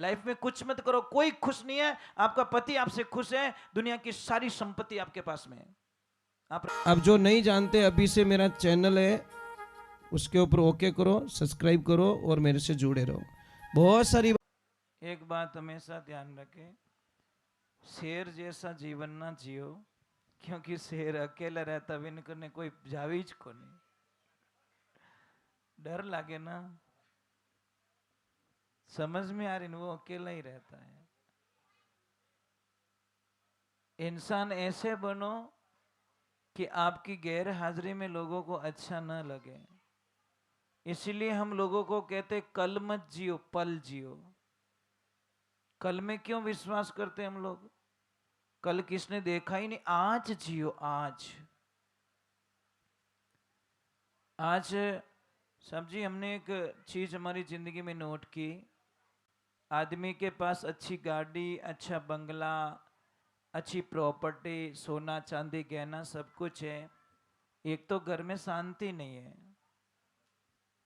Life में कुछ मत करो, कोई खुश नहीं है। आपका पति आपसे खुश है, दुनिया की सारी संपत्ति आपके पास में है। आप अब जो नहीं जानते, अभी से मेरा चैनल है, उसके ऊपर ओके करो, सब्सक्राइब करो और मेरे से जुड़े रहो। बहुत सारी एक बात हमेशा ध्यान रखें, शेर जैसा जीवन ना जियो, क्योंकि शेर अकेला रहता विनकर ने कोई जावीज को नहीं, डर लागे ना, समझ में आ रही ना, वो अकेला ही रहता है। इंसान ऐसे बनो कि आपकी गैर हाजिरी में लोगों को अच्छा न लगे। इसलिए हम लोगों को कहते कल मत जियो, पल जियो। कल में क्यों विश्वास करते हम लोग? कल किसने देखा ही नहीं, आज जियो, आज। आज साहब जी, हमने एक चीज हमारी जिंदगी में नोट की। आदमी के पास अच्छी गाड़ी, अच्छा बंगला, अच्छी प्रॉपर्टी, सोना चांदी गहना सब कुछ है, एक तो घर में शांति नहीं है।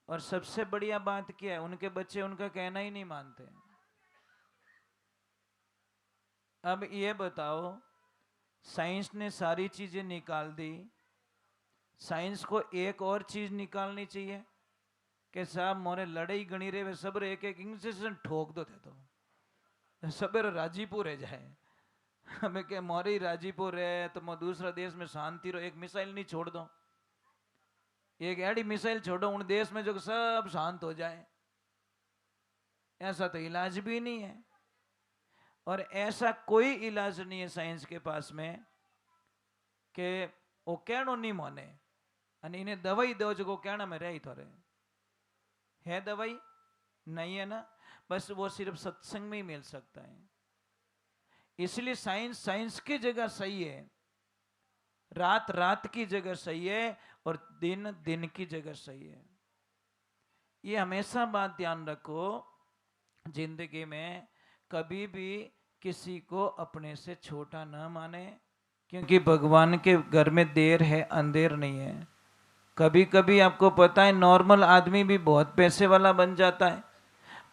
और सबसे बढ़िया बात क्या है, उनके बच्चे उनका कहना ही नहीं मानते। अब ये बताओ, साइंस ने सारी चीजें निकाल दी, साइंस को एक और चीज निकालनी चाहिए कि साहब मोरे लड़ाई गणी रे, वे सब एक एक इंजेक्शन ठोक दो थे तो सबेरो राजीपुर रह जाए। हमें क्या मोरे ही राजीपुर है तो मैं दूसरा देश में शांति रहो, एक मिसाइल नहीं छोड़ दो, एक एडी मिसाइल छोड़ो उन देश में जो सब शांत हो जाए। ऐसा तो इलाज भी नहीं है, और ऐसा कोई इलाज नहीं है साइंस के पास में कि वो कहनो नहीं माने અને इन्हें दवाई दो जो कहना में रही थोड़े है, दवाई नहीं है ना, बस वो सिर्फ सत्संग में ही मिल सकता है। इसलिए साइंस साइंस की जगह सही है, रात रात की जगह सही है, और दिन दिन की जगह सही है। ये हमेशा बात ध्यान रखो, जिंदगी में कभी भी किसी को अपने से छोटा न माने, क्योंकि भगवान के घर में देर है अंधेर नहीं है। कभी कभी आपको पता है नॉर्मल आदमी भी बहुत पैसे वाला बन जाता है,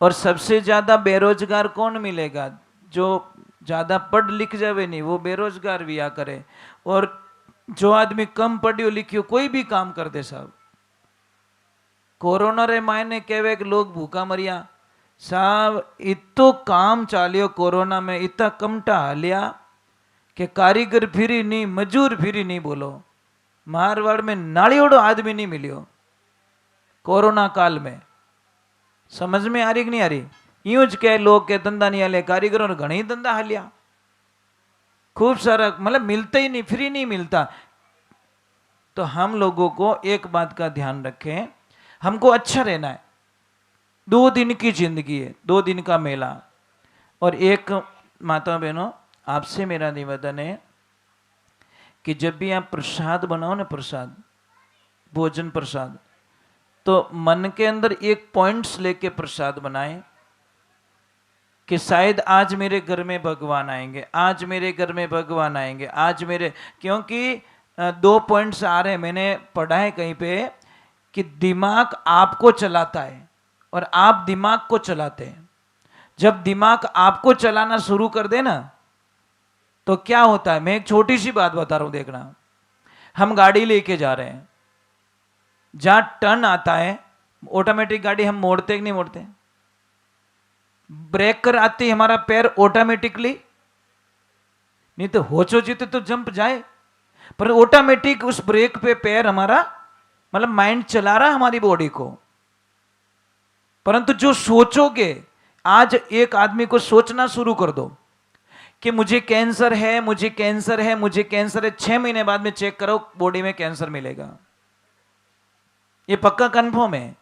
और सबसे ज्यादा बेरोजगार कौन मिलेगा? जो ज्यादा पढ़ लिख जावे नहीं वो बेरोजगार भी आ करे, और जो आदमी कम पढ़ियो लिखियो कोई भी काम कर दे साहब। कोरोना रे मायने कहवे कि लोग भूखा मरिया साहब, इतो काम चालियो कोरोना में, इतना कमटा हालिया कि कारीगर फिरी नहीं, मजूर फिरी नहीं। बोलो मारवाड़ में नालियोड़ो आदमी नहीं मिलियो कोरोना काल में। समझ में आ रही कि नहीं आ रही? यूं ज कह लोग के धंधा नहीं हाले, कारीगरों ने घणी धंधा हालिया, खूब सारा, मतलब मिलता ही नहीं, फ्री नहीं मिलता। तो हम लोगों को एक बात का ध्यान रखें, हमको अच्छा रहना है। 2 दिन की जिंदगी है, 2 दिन का मेला। और एक माता बहनों, आपसे मेरा निवेदन है कि जब भी आप प्रसाद बनाओ ना, प्रसाद, भोजन प्रसाद, तो मन के अंदर एक पॉइंट्स लेके प्रसाद बनाएं कि शायद आज मेरे घर में भगवान आएंगे, आज मेरे घर में भगवान आएंगे, आज मेरे, क्योंकि 2 पॉइंट्स आ रहे हैं, मैंने पढ़ा है कहीं पे कि दिमाग आपको चलाता है और आप दिमाग को चलाते हैं। जब दिमाग आपको चलाना शुरू कर दे ना, तो क्या होता है, मैं एक छोटी सी बात बता रहा हूं, देखना। हम गाड़ी लेके जा रहे हैं, जहां टर्न आता है ऑटोमेटिक गाड़ी हम मोड़ते कि नहीं मोड़ते? ब्रेक कर आती हमारा पैर ऑटोमेटिकली, नहीं तो होचो जीते तो जंप जाए, पर ऑटोमेटिक उस ब्रेक पे पैर हमारा, मतलब माइंड चला रहा हमारी बॉडी को। परंतु जो सोचोगे, आज एक आदमी को सोचना शुरू कर दो कि मुझे कैंसर है, मुझे कैंसर है, मुझे कैंसर है, 6 महीने बाद में चेक करो बॉडी में कैंसर मिलेगा, ये पक्का कंफर्म है।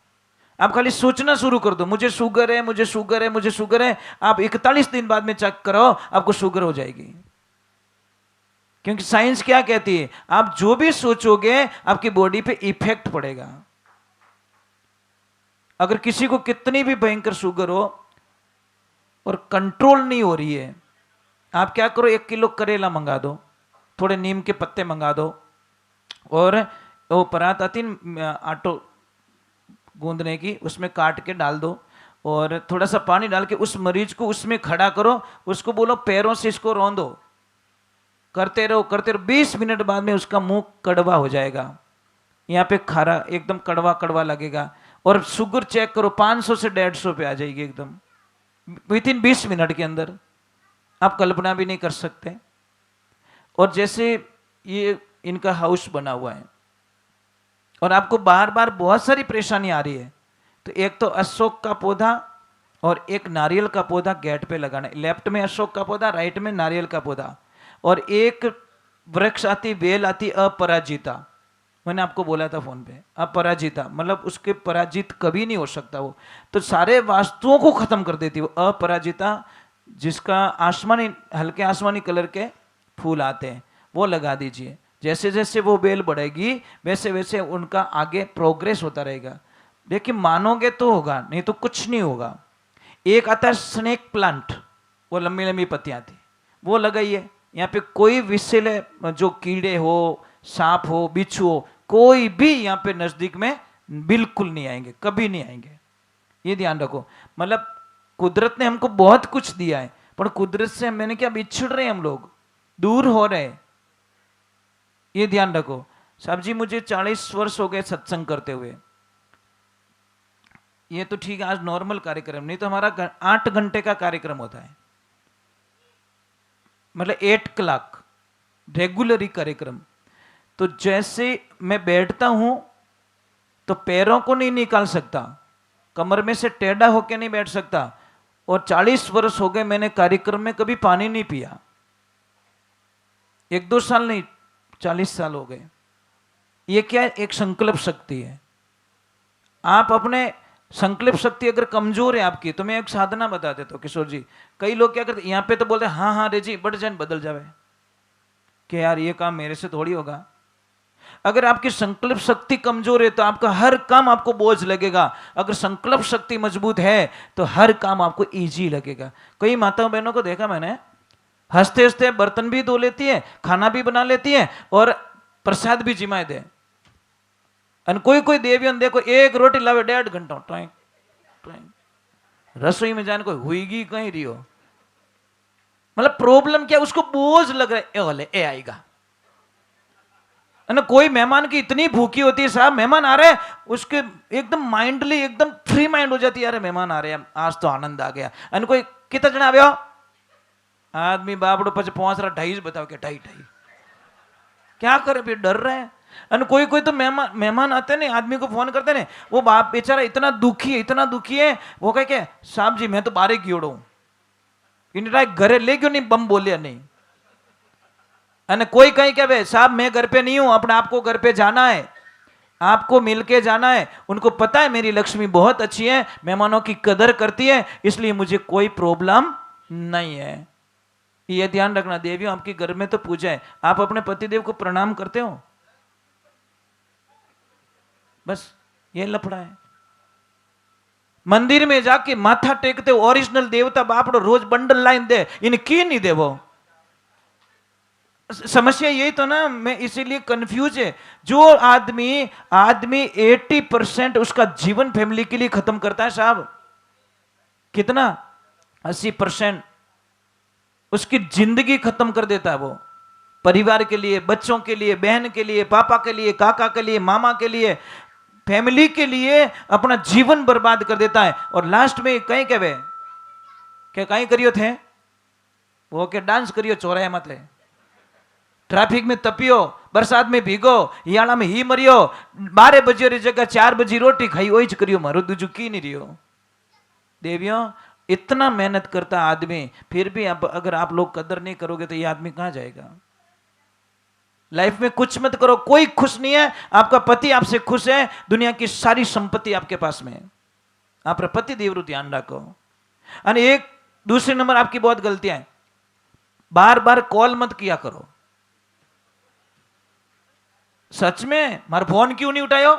आप खाली सोचना शुरू कर दो, मुझे शुगर है, मुझे शुगर है, मुझे शुगर है, आप 41 दिन बाद में चेक करो आपको शुगर हो जाएगी। क्योंकि साइंस क्या कहती है, आप जो भी सोचोगे आपकी बॉडी पे इफेक्ट पड़ेगा। अगर किसी को कितनी भी भयंकर शुगर हो और कंट्रोल नहीं हो रही है, आप क्या करो, 1 किलो करेला मंगा दो, थोड़े नीम के पत्ते मंगा दो, और वो परात आती आटो गूंदने की, उसमें काट के डाल दो, और थोड़ा सा पानी डाल के उस मरीज को उसमें खड़ा करो, उसको बोलो पैरों से इसको रौंदो, करते रहो करते रहो, 20 मिनट बाद में उसका मुंह कड़वा हो जाएगा, यहाँ पे खारा एकदम कड़वा कड़वा लगेगा। और शुगर चेक करो 500 से 150 पे आ जाएगी एकदम विद इन 20 मिनट के अंदर, आप कल्पना भी नहीं कर सकते। और जैसे ये इनका हाउस बना हुआ है और आपको बार बार बहुत सारी परेशानी आ रही है, तो एक तो अशोक का पौधा और एक नारियल का पौधा गेट पे लगाना है। लेफ्ट में अशोक का पौधा, राइट में नारियल का पौधा, और एक वृक्ष आती, बेल आती अपराजिता, मैंने आपको बोला था फोन पे, अपराजिता मतलब उसके पराजित कभी नहीं हो सकता वो, तो सारे वास्तुओं को खत्म कर देती वो अपराजिता, जिसका आसमानी हल्के आसमानी कलर के फूल आते हैं, वो लगा दीजिए। जैसे जैसे वो बेल बढ़ेगी वैसे वैसे उनका आगे प्रोग्रेस होता रहेगा। देखिए मानोगे तो होगा, नहीं तो कुछ नहीं होगा। एक आता है स्नेक प्लांट, वो लंबी लंबी पत्तियां आती, वो लगाइए। यहाँ पे कोई विषैले जो कीड़े हो, सांप हो, बिच्छू हो, कोई भी यहाँ पे नजदीक में बिल्कुल नहीं आएंगे, कभी नहीं आएंगे, ये ध्यान रखो। मतलब कुदरत ने हमको बहुत कुछ दिया है, पर कुदरत से मैंने क्या बिछड़ रहे हैं, हम लोग दूर हो रहे हैं, ये ध्यान रखो। साहब जी मुझे 40 वर्ष हो गए सत्संग करते हुए, ये तो ठीक है आज नॉर्मल कार्यक्रम, नहीं तो हमारा 8 घंटे का कार्यक्रम होता है, मतलब 8 क्लॉक रेगुलर ही कार्यक्रम। तो जैसे मैं बैठता हूं तो पैरों को नहीं निकाल सकता, कमर में से टेढ़ा होके नहीं बैठ सकता, और 40 वर्ष हो गए मैंने कार्यक्रम में कभी पानी नहीं पिया, 1-2 साल नहीं 40 साल हो गए। ये क्या है? एक संकल्प शक्ति है। आप अपने संकल्प शक्ति अगर कमजोर है आपकी, तो मैं एक साधना बता देता हूँ किशोर जी। कई लोग क्या करते यहाँ पे तो बोलते हाँ हाँ रे जी बढ़ जाए बदल जावे, कि यार ये काम मेरे से थोड़ी होगा। अगर आपकी संकल्प शक्ति कमजोर है तो आपका हर काम आपको बोझ लगेगा, अगर संकल्प शक्ति मजबूत है तो हर काम आपको इजी लगेगा। कई माताओं बहनों को देखा मैंने, हंसते हंसते बर्तन भी धो लेती है, खाना भी बना लेती है और प्रसाद भी जिमाए दे। कोई कोई देवियों देखो एक रोटी लावे 1.5 घंटा रसोई में जाने कोई हुईगी कहीं रही हो, मतलब प्रॉब्लम क्या, उसको बोझ लग रहा है, ए आएगा। कोई मेहमान की इतनी भूखी होती है साहब, मेहमान आ रहे हैं उसके एकदम माइंडली एकदम फ्री माइंड हो जाती है, अरे मेहमान आ रहे हैं आज तो आनंद आ गया। कोई कितना जना आवे हो, आदमी बापड़ो पच पहुंच रहा 2.5 बताओ क्या 2.5 क्या करे, फिर डर रहे हैं। कोई कोई तो मेहमान आते ने, आदमी को फोन करते ने, वो बाप बेचारा इतना दुखी है, वो कहे के साहब जी मैं तो बारे गियोड़ो इनरा घरे ले क्यों नहीं बम बोलिया नहीं। कोई कहीं कहे साहब मैं घर पे नहीं हूं, अपने आपको घर पे जाना है, आपको मिलके जाना है। उनको पता है मेरी लक्ष्मी बहुत अच्छी है, मेहमानों की कदर करती है, इसलिए मुझे कोई प्रॉब्लम नहीं है। ये ध्यान रखना देवियों, आपके घर में तो पूजा है, आप अपने पतिदेव को प्रणाम करते हो, बस ये लफड़ा है। मंदिर में जाके माथा टेकते हो, ओरिजिनल देवता बापड़ो रोज बंडल लाइन दे, इन की नहीं दे वो। समस्या यही तो ना, मैं इसीलिए कंफ्यूज है। जो आदमी 80% उसका जीवन फैमिली के लिए खत्म करता है साहब, कितना 80% उसकी जिंदगी खत्म कर देता है वो, परिवार के लिए, बच्चों के लिए, बहन के लिए, पापा के लिए, काका के लिए, मामा के लिए, फैमिली के लिए अपना जीवन बर्बाद कर देता है। और लास्ट में कहीं कहे क्या कहीं करियो थे वो के डांस करियो चौराहे मत, ट्रैफिक में तपियो, बरसात में भीगो, याड़ा में ही मरियो, 12 बजे री जगह 4 बजे रोटी खाई वही करियो, मारो दूजू की नहीं रियो। देवियों इतना मेहनत करता आदमी, फिर भी अब अगर आप लोग कदर नहीं करोगे तो ये आदमी कहां जाएगा। लाइफ में कुछ मत करो, कोई खुश नहीं है। आपका पति आपसे खुश है, दुनिया की सारी संपत्ति आपके पास में है, आप पति देवरु ध्यान रखो। और एक दूसरे नंबर आपकी बहुत गलतियां हैं, बार बार कॉल मत किया करो। सच में मार फोन क्यों नहीं उठायो,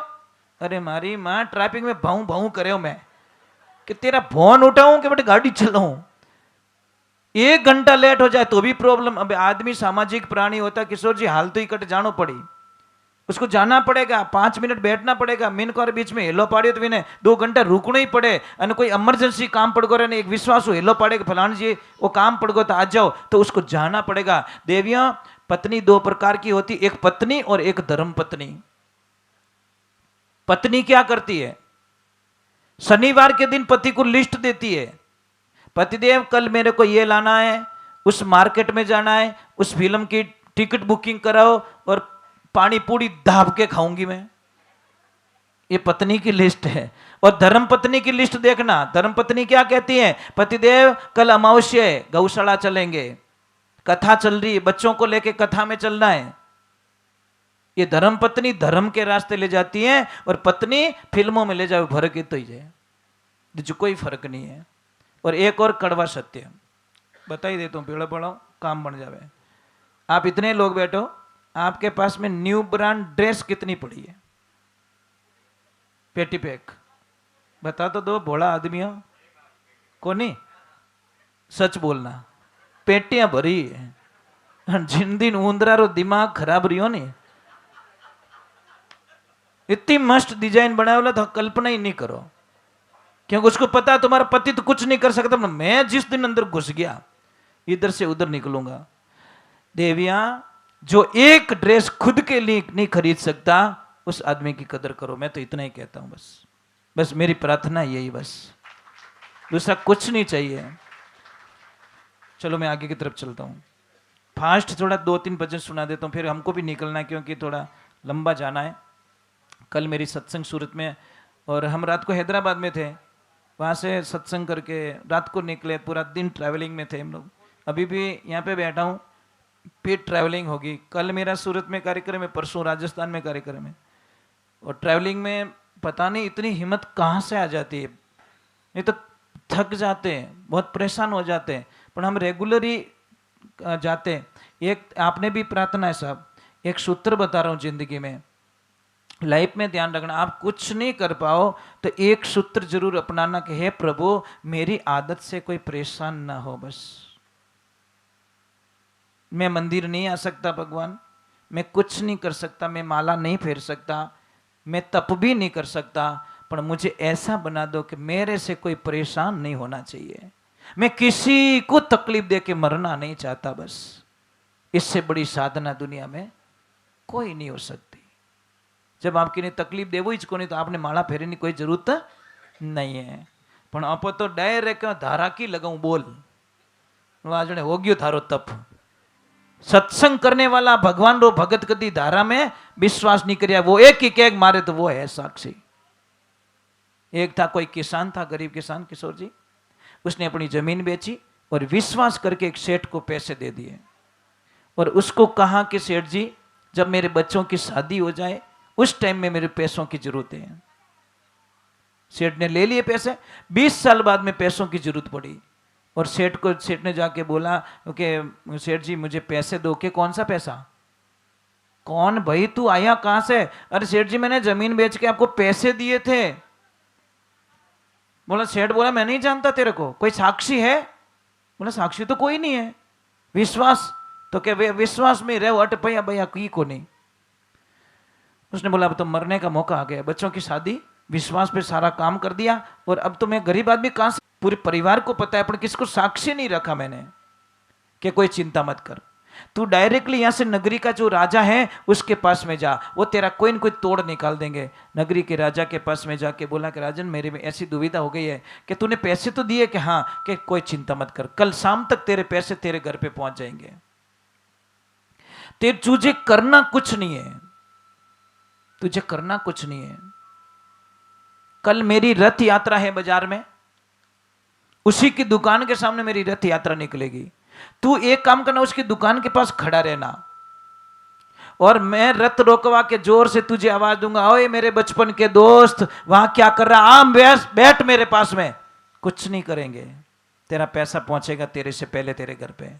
अरे मारी मां ट्रैफिक में भाऊ भाऊ करे मैं कि तेरा फोन उठाऊं कि बेटे गाड़ी चलाऊं, 1 घंटा लेट हो जाए तो भी प्रॉब्लम। अब आदमी सामाजिक प्राणी होता किशोर जी, हाल तो ही कट जानो पड़ी, उसको जाना पड़ेगा, 5 मिनट बैठना पड़ेगा। मीन को बीच में हेलो पाड़ियो तो विने 2 घंटा रुकना ही पड़े। और कोई इमरजेंसी काम पड़ गो एक विश्वास हो हेलो पाड़ेगा फलान जी वो काम पड़ गो तो आ जाओ, तो उसको जाना पड़ेगा। देवियां, पत्नी 2 प्रकार की होती, एक पत्नी और एक धर्म पत्नी। पत्नी क्या करती है? शनिवार के दिन पति को लिस्ट देती है, पतिदेव कल मेरे को ये लाना है, उस मार्केट में जाना है, उस फिल्म की टिकट बुकिंग कराओ और पानी पूरी दाब के खाऊंगी मैं। ये पत्नी की लिस्ट है। और धर्म पत्नी की लिस्ट देखना, धर्म पत्नी क्या कहती है? पतिदेव कल अमावस्या है, गौशाला चलेंगे, कथा चल रही है, बच्चों को लेके कथा में चलना है। ये धर्म पत्नी धर्म के रास्ते ले जाती है और पत्नी फिल्मों में ले जाए, फर्क ही तो ही है, जो कोई फर्क नहीं है। और एक और कड़वा सत्य बता ही देता हूँ, पेड़ पड़ाओ काम बन जावे। आप इतने लोग बैठो, आपके पास में न्यू ब्रांड ड्रेस कितनी पड़ी है? पेटी पैक बता तो दो, भोला आदमी हो को नहीं, सच बोलना। पेटियां भरी है, जिन दिन ऊंदरा रो दिमाग खराब रही हो नहीं, इतनी मस्त डिजाइन बनाया बोला तो कल्पना ही नहीं करो, क्योंकि उसको पता है तुम्हारा पति तो कुछ नहीं कर सकता, मैं जिस दिन अंदर घुस गया इधर से उधर निकलूंगा। देवियां, जो एक ड्रेस खुद के लिए नहीं खरीद सकता उस आदमी की कदर करो। मैं तो इतना ही कहता हूं, बस मेरी प्रार्थना यही, बस दूसरा कुछ नहीं चाहिए। चलो मैं आगे की तरफ चलता हूं, फास्ट थोड़ा 2-3 भजन सुना देता हूं, फिर हमको भी निकलना है क्योंकि थोड़ा लंबा जाना है। कल मेरी सत्संग सूरत में, और हम रात को हैदराबाद में थे, वहाँ से सत्संग करके रात को निकले, पूरा दिन ट्रैवलिंग में थे हम लोग। अभी भी यहाँ पे बैठा हूँ, फिर ट्रैवलिंग होगी। कल मेरा सूरत में कार्यक्रम है, परसों राजस्थान में कार्यक्रम है। और ट्रैवलिंग में पता नहीं इतनी हिम्मत कहाँ से आ जाती है, नहीं तो थक जाते हैं, बहुत परेशान हो जाते हैं, पर हम रेगुलर ही जाते हैं। एक आपने भी प्रार्थना है साहब, एक सूत्र बता रहा हूँ जिंदगी में, लाइफ में ध्यान रखना। आप कुछ नहीं कर पाओ तो एक सूत्र जरूर अपनाना कि हे प्रभु मेरी आदत से कोई परेशान ना हो। बस मैं मंदिर नहीं आ सकता भगवान, मैं कुछ नहीं कर सकता, मैं माला नहीं फेर सकता, मैं तप भी नहीं कर सकता, पर मुझे ऐसा बना दो कि मेरे से कोई परेशान नहीं होना चाहिए। मैं किसी को तकलीफ दे के मरना नहीं चाहता। बस इससे बड़ी साधना दुनिया में कोई नहीं हो सकती। जब आपकी ने तकलीफ देवो ही को नहीं तो आपने माला फेरने कोई जरूरत नहीं है। पण आप तो डायरेक्ट धारा की लगाऊं बोल, आज हो गयो थारो तप। सत्संग करने वाला भगवान रो भगत कदी धारा में विश्वास नहीं करिया, वो एक ही केक मारे तो वो है साक्षी। एक था कोई किसान था, गरीब किसान किशोर जी, उसने अपनी जमीन बेची और विश्वास करके एक सेठ को पैसे दे दिए और उसको कहा कि सेठ जी जब मेरे बच्चों की शादी हो जाए उस टाइम में मेरे पैसों की जरूरत है। सेठ ने ले लिए पैसे, 20 साल बाद में पैसों की जरूरत पड़ी और सेठ ने जाके बोला कि सेठ जी मुझे पैसे दो। के कौन सा पैसा? कौन भाई तू आया कहां से? अरे सेठ जी मैंने जमीन बेच के आपको पैसे दिए थे। बोला सेठ बोला मैं नहीं जानता तेरे को, कोई साक्षी है? बोला साक्षी तो कोई नहीं है। विश्वास तो क्या विश्वास में रहे अट भैया भैया की को नहीं। उसने बोला अब तो मरने का मौका आ गया, बच्चों की शादी विश्वास पे सारा काम कर दिया और अब तो मैं गरीब आदमी कहां से, पूरे परिवार को पता है पर किसको साक्षी नहीं रखा मैंने कि कोई चिंता मत कर, तू डायरेक्टली यहां से नगरी का जो राजा है उसके पास में जा, वो तेरा कोई न कोई तोड़ निकाल देंगे। नगरी के राजा के पास में जाके बोला कि राजन मेरे में ऐसी दुविधा हो गई है कि तूने पैसे तो दिए कि हाँ, कि कोई चिंता मत कर, कल शाम तक तेरे पैसे तेरे घर पे पहुंच जाएंगे, तुझे करना कुछ नहीं है, तुझे करना कुछ नहीं है। कल मेरी रथ यात्रा है बाजार में, उसी की दुकान के सामने मेरी रथ यात्रा निकलेगी। तू एक काम करना, उसकी दुकान के पास खड़ा रहना और मैं रथ रोकवा के जोर से तुझे आवाज दूंगा, ओए मेरे बचपन के दोस्त वहां क्या कर रहा, आम बैठ मेरे पास में। कुछ नहीं करेंगे, तेरा पैसा पहुंचेगा तेरे से पहले तेरे घर पे।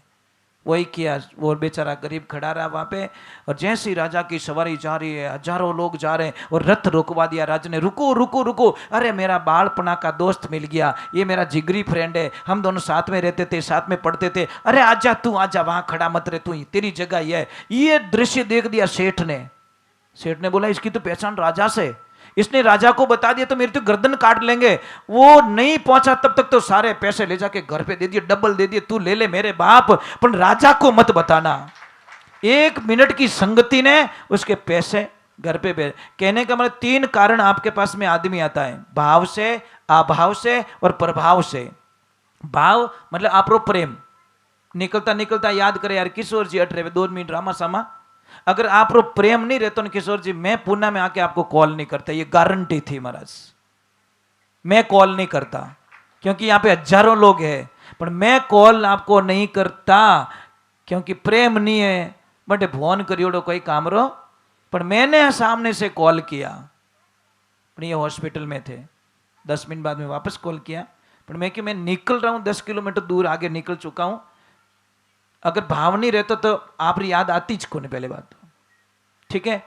वही किया, वो बेचारा गरीब खड़ा रहा वहां पे और जैसे ही राजा की सवारी जा रही है, हजारों लोग जा रहे हैं और रथ रोकवा दिया राजा ने, रुको रुको रुको, अरे मेरा बालपना का दोस्त मिल गया, ये मेरा जिगरी फ्रेंड है, हम दोनों साथ में रहते थे, साथ में पढ़ते थे, अरे आजा तू आजा, वहां खड़ा मत रहे, तू तेरी जगह ही है। ये दृश्य देख दिया सेठ ने, सेठ ने बोला इसकी तो पहचान राजा से, इसने राजा को बता दिया तो मेरी तो गर्दन काट लेंगे। वो नहीं पहुंचा तब तक तो सारे पैसे ले जाके घर पे दे दिए, डबल दे दिए, तू ले ले मेरे बाप, पर राजा को मत बताना। 1 मिनट की संगति ने उसके पैसे घर पे भेज। कहने का मतलब 3 कारण आपके पास में आदमी आता है, भाव से, अभाव से और प्रभाव से। भाव मतलब आपरो प्रेम, निकलता निकलता याद करे यार किशोर जी 2 मिनट रामा सामा। अगर आप रो प्रेम नहीं रहता ना किशोर जी, मैं पूना में आके आपको कॉल नहीं करता, ये गारंटी थी महाराज। मैं कॉल नहीं करता क्योंकि यहाँ पे हजारों लोग हैं, पर मैं कॉल आपको नहीं करता क्योंकि प्रेम नहीं है। बट फोन करियोड़ो कोई काम रो, पर मैंने सामने से कॉल किया, पर ये हॉस्पिटल में थे, 10 मिनट बाद में वापस कॉल किया, पर मैं कि मैं निकल रहा हूँ 10 किलोमीटर दूर आगे निकल चुका हूँ। अगर भाव नहीं रहता तो आप याद आती को नहीं, पहले बात, ठीक है।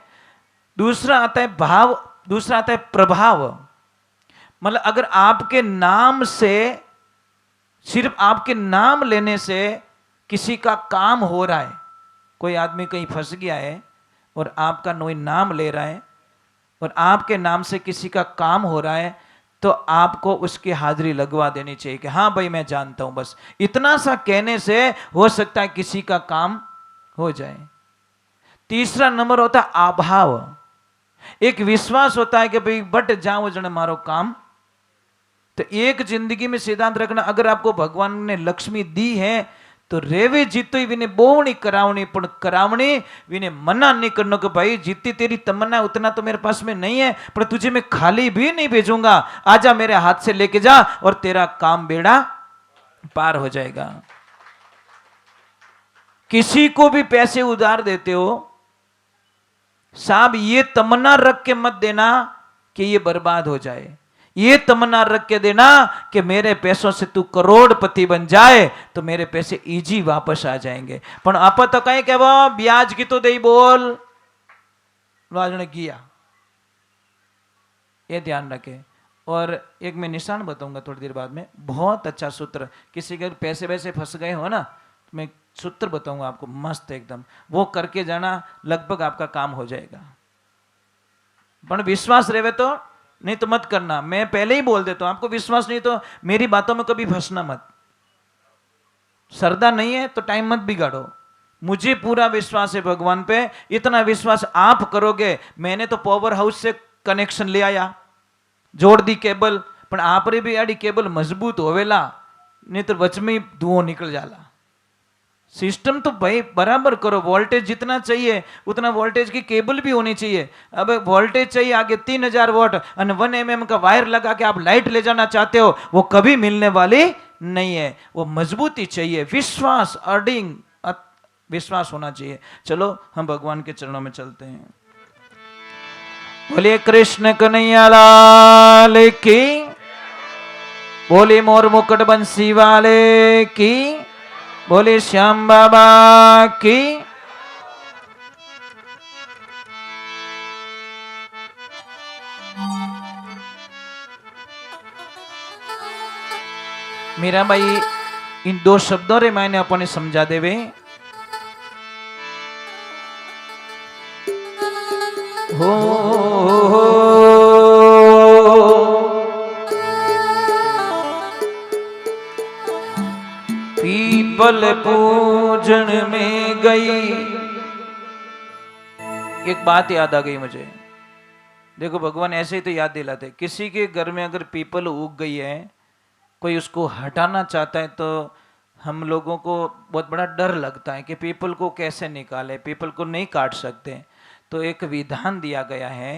दूसरा आता है भाव, दूसरा आता है प्रभाव। मतलब अगर आपके नाम से, सिर्फ आपके नाम लेने से किसी का काम हो रहा है, कोई आदमी कहीं फंस गया है और आपका कोई नाम ले रहा है और आपके नाम से किसी का काम हो रहा है, तो आपको उसकी हाजिरी लगवा देनी चाहिए कि हाँ भाई मैं जानता हूं। बस इतना सा कहने से हो सकता है किसी का काम हो जाए। तीसरा नंबर होता है अभाव। एक विश्वास होता है कि भाई बट जाओ जने मारो काम। तो एक जिंदगी में सिद्धांत रखना, अगर आपको भगवान ने लक्ष्मी दी है तो रेवे जीतो विने बोवणी करावणी, पण करावणी विने मना नहीं करना कि भाई जितनी तेरी तमन्ना उतना तो मेरे पास में नहीं है, पर तुझे मैं खाली भी नहीं भेजूंगा, आजा मेरे हाथ से लेके जा और तेरा काम बेड़ा पार हो जाएगा। किसी को भी पैसे उधार देते हो, साहब ये तमन्ना रख के मत देना कि ये बर्बाद हो जाए, ये तमन्ना रख के देना कि मेरे पैसों से तू करोड़पति बन जाए तो मेरे पैसे इजी वापस आ जाएंगे। पण आप तो कहीं कह वो ब्याज की तो दे बोल ने किया, ये ध्यान रखे। और एक मैं निशान बताऊंगा थोड़ी देर बाद में, बहुत अच्छा सूत्र। किसी के पैसे वैसे फंस गए हो ना, तो मैं सूत्र बताऊंगा आपको मस्त एकदम, वो करके जाना, लगभग आपका काम हो जाएगा। पण विश्वास रहे तो, नहीं तो मत करना। मैं पहले ही बोल देता हूं, आपको विश्वास नहीं तो मेरी बातों में कभी फंसना मत। श्रद्धा नहीं है तो टाइम मत बिगाड़ो। मुझे पूरा विश्वास है भगवान पे, इतना विश्वास आप करोगे। मैंने तो पावर हाउस से कनेक्शन ले आया, जोड़ दी केबल, पर आप रे भी आड़ी केबल मजबूत होवेला, नहीं तो वच में धुआं निकल जाला। सिस्टम तो भाई बराबर करो, वोल्टेज जितना चाहिए उतना वोल्टेज की केबल भी होनी चाहिए। अब वोल्टेज चाहिए आगे 3000 वोल्ट और 1 mm का वायर लगा के आप लाइट ले जाना चाहते हो, वो कभी मिलने वाली नहीं है। वो मजबूती चाहिए, विश्वास, अर्डिंग विश्वास होना चाहिए। चलो हम भगवान के चरणों में चलते हैं। बोलिए कृष्ण कन्हैया लाल की, बोले मोर मुकुट बंसी वाले की, बोले श्याम बाबा की। मीरा भाई इन 2 शब्दों रे मैंने अपने समझा देवे। हो पीपल पूजन में गई। एक बात याद आ गई मुझे, देखो भगवान ऐसे ही तो याद दिलाते, किसी के घर में अगर पीपल उग गई है, कोई उसको हटाना चाहता है, तो हम लोगों को बहुत बड़ा डर लगता है कि पीपल को कैसे निकाले, पीपल को नहीं काट सकते। तो एक विधान दिया गया है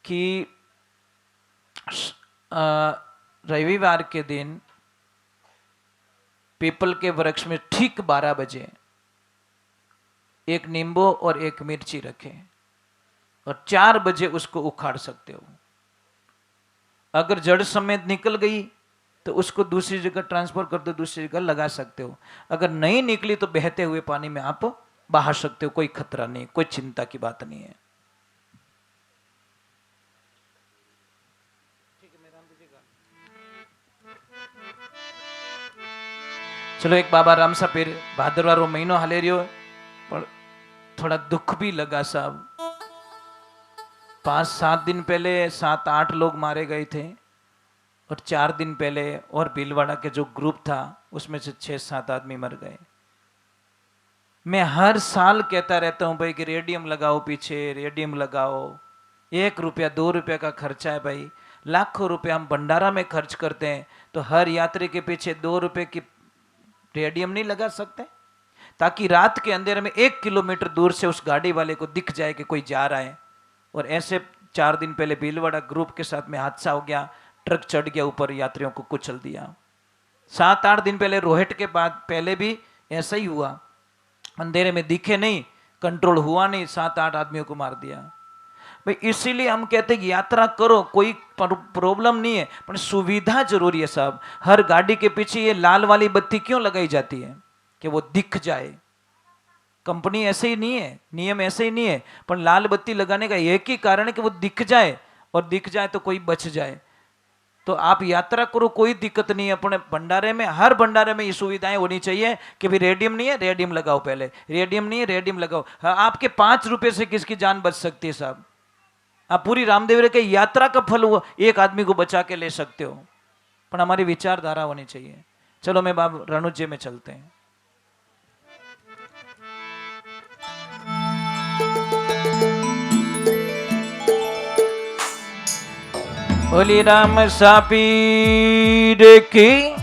कि रविवार के दिन पीपल के वृक्ष में ठीक 12 बजे एक नींबू और एक मिर्ची रखें और 4 बजे उसको उखाड़ सकते हो। अगर जड़ समेत निकल गई तो उसको दूसरी जगह ट्रांसफर कर दो, दूसरी जगह लगा सकते हो। अगर नहीं निकली तो बहते हुए पानी में आप बहा सकते हो, कोई खतरा नहीं, कोई चिंता की बात नहीं है। चलो एक बाबा राम सा फिर भादरवा रो महीनो हाले रियो, पर थोड़ा दुख भी लगा साहब। 5-7 दिन पहले 7-8 लोग मारे गए थे, और 4 दिन पहले और भीलवाड़ा के जो ग्रुप था उसमें से 6-7 आदमी मर गए। मैं हर साल कहता रहता हूं भाई कि रेडियम लगाओ, पीछे रेडियम लगाओ। 1 रुपया 2 रुपया का खर्चा है भाई, लाखों रुपया हम भंडारा में खर्च करते हैं, तो हर यात्री के पीछे 2 रुपये की रेडियम नहीं लगा सकते, ताकि रात के अंधेरे में 1 किलोमीटर दूर से उस गाड़ी वाले को दिख जाए कि कोई जा रहा है। और ऐसे 4 दिन पहले भीलवाड़ा ग्रुप के साथ में हादसा हो गया, ट्रक चढ़ गया ऊपर, यात्रियों को कुचल दिया। 7-8 दिन पहले रोहिट के बाद पहले भी ऐसा ही हुआ, अंधेरे में दिखे नहीं, कंट्रोल हुआ नहीं, 7-8 आदमियों को मार दिया भाई। इसीलिए हम कहते हैं कि यात्रा करो, कोई प्रॉब्लम नहीं है, पर सुविधा जरूरी है साहब। हर गाड़ी के पीछे ये लाल वाली बत्ती क्यों लगाई जाती है? कि वो दिख जाए। कंपनी ऐसे ही नहीं है, नियम ऐसे ही नहीं है, पर लाल बत्ती लगाने का एक ही कारण है कि वो दिख जाए, और दिख जाए तो कोई बच जाए। तो आप यात्रा करो, कोई दिक्कत नहीं है। अपने भंडारे में, हर भंडारे में ये सुविधाएं होनी चाहिए कि भाई रेडियम नहीं है, रेडियम लगाओ, पहले रेडियम नहीं है, रेडियम लगाओ। हाँ, आपके 5 रुपए से किसकी जान बच सकती है साहब? आप पूरी रामदेवरे के यात्रा का फल हुआ एक आदमी को बचा के ले सकते हो, पर हमारी विचारधारा होनी चाहिए। चलो मैं बाब रणुज्य में चलते हैं। बोली राम सापीर की